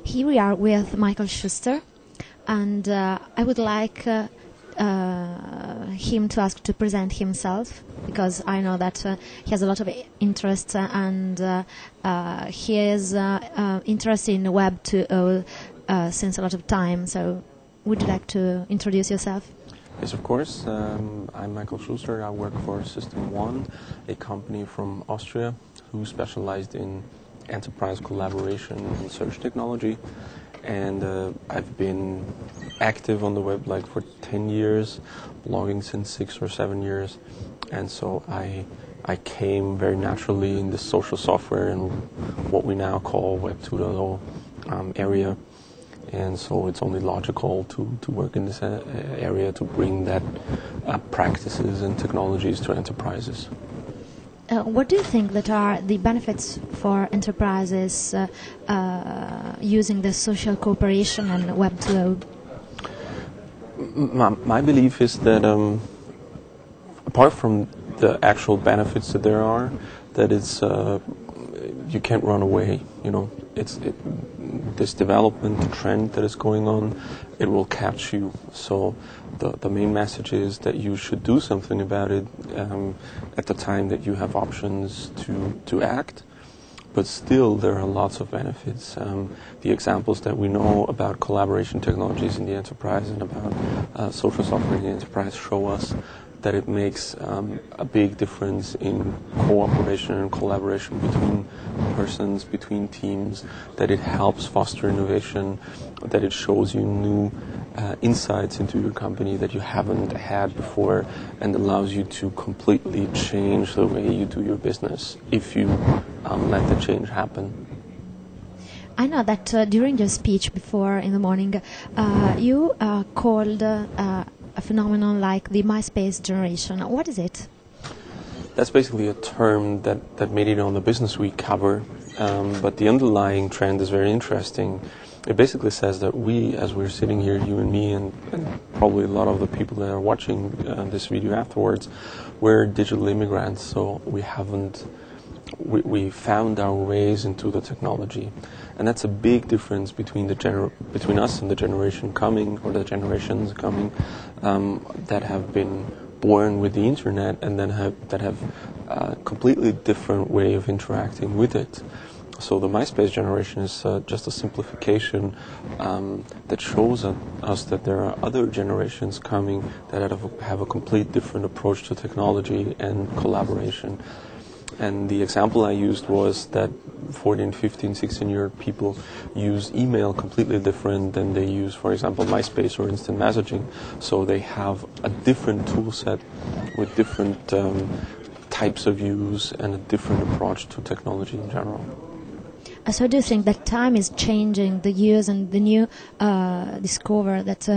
Here we are with Michael Schuster, and I would like him to ask to present himself, because I know that he has a lot of interest and he is interested in Web 2.0 since a lot of time. So would you like to introduce yourself? Yes, of course. I'm Michael Schuster. I work for System One, a company from Austria who specialized in enterprise collaboration and search technology. And I've been active on the web for 10 years, blogging since 6 or 7 years. And so I came very naturally in the social software and what we now call Web 2.0 area. And so it's only logical to work in this area to bring that practices and technologies to enterprises. What do you think that are the benefits for enterprises using the social cooperation and Web 2.0? My belief is that apart from the actual benefits that there are, that it's you can't run away. This development trend that is going on, it will catch you. So the main message is that you should do something about it at the time that you have options to act. But still, there are lots of benefits. The examples that we know about collaboration technologies in the enterprise and about social software in the enterprise show us that it makes a big difference in cooperation and collaboration between persons, between teams, that it helps foster innovation, that it shows you new insights into your company that you haven't had before, and allows you to completely change the way you do your business if you let the change happen. I know that during your speech before in the morning, you called a phenomenon like the MySpace generation. What is it? That's basically a term that made it on the Business Week cover, but the underlying trend is very interesting. It basically says that we, as we're sitting here, you and me, and probably a lot of the people that are watching this video afterwards, we're digital immigrants, so we found our ways into the technology. And that's a big difference between us and the generation coming, or the generations coming, that have been born with the internet and then that have a completely different way of interacting with it. So the MySpace generation is just a simplification that shows us that there are other generations coming that have a complete different approach to technology and collaboration. And the example I used was that 14, 15, 16-year people use email completely different than they use, for example, MySpace or instant messaging. So they have a different tool set with different types of use and a different approach to technology in general. So do you think that time is changing the use and the new discover that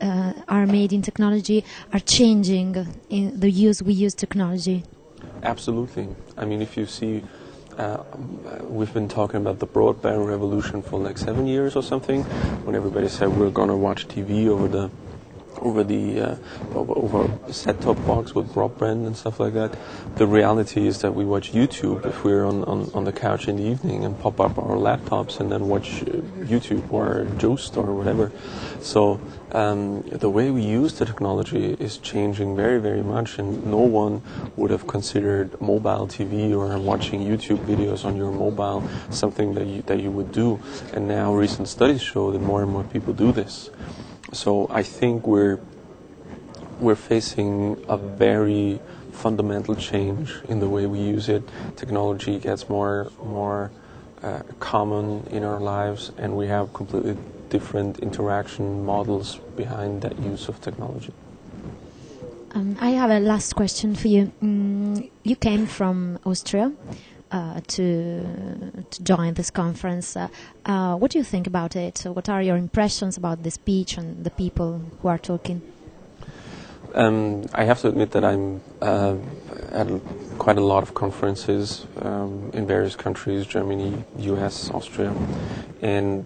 are made in technology are changing in the use we use technology? Absolutely. I mean, if you see, we've been talking about the broadband revolution for 7 years or something, when everybody said we're going to watch TV over a set-top box with broadband and stuff like that. The reality is that we watch YouTube if we're on the couch in the evening and pop up our laptops and then watch YouTube or Joost or whatever. So the way we use the technology is changing very, very much, and no one would have considered mobile TV or watching YouTube videos on your mobile something that you would do. And now recent studies show that more and more people do this. So I think we're facing a very fundamental change in the way we use it. Technology gets more common in our lives, and we have completely different interaction models behind that use of technology. I have a last question for you. You came from Austria to join this conference. What do you think about it? What are your impressions about the speech and the people who are talking? I have to admit that I'm at quite a lot of conferences in various countries, Germany, US, Austria, and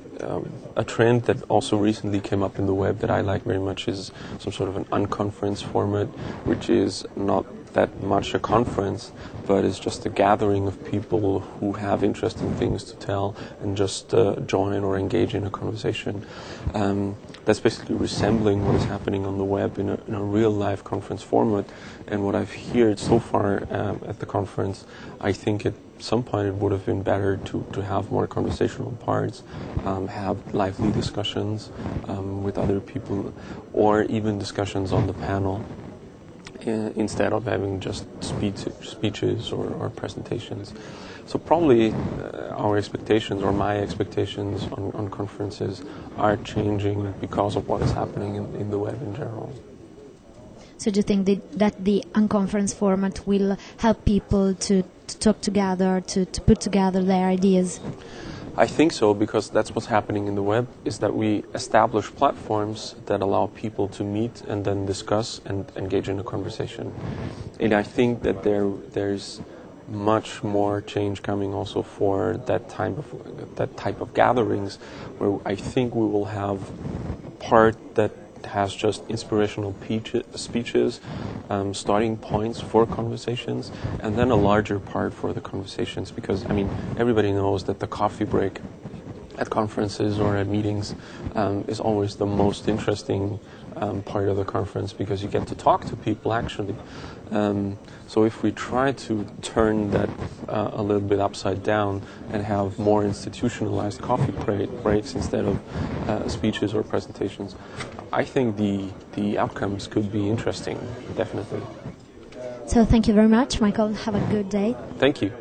a trend that also recently came up in the web that I like very much is some sort of an unconference format, which is not that much a conference, but it's just a gathering of people who have interesting things to tell and just join or engage in a conversation. That's basically resembling what is happening on the web in a real-life conference format. And what I've heard so far at the conference, I think at some point it would have been better to have more conversational parts, have lively discussions with other people, or even discussions on the panel, instead of having just speeches or presentations. So probably our expectations, or my expectations on conferences, are changing because of what is happening in the web in general. So do you think that the unconference format will help people to talk together, to put together their ideas? I think so, because that's what's happening in the web, is that we establish platforms that allow people to meet and then discuss and engage in a conversation. And I think that there's much more change coming also for that type of gatherings, where I think we will have a part that has just inspirational speeches, starting points for conversations, and then a larger part for the conversations. Because, I mean, everybody knows that the coffee break at conferences or at meetings is always the most interesting part of the conference, because you get to talk to people actually. So if we try to turn that a little bit upside down and have more institutionalized coffee breaks instead of speeches or presentations, I think the outcomes could be interesting, definitely. So thank you very much, Michael. Have a good day. Thank you.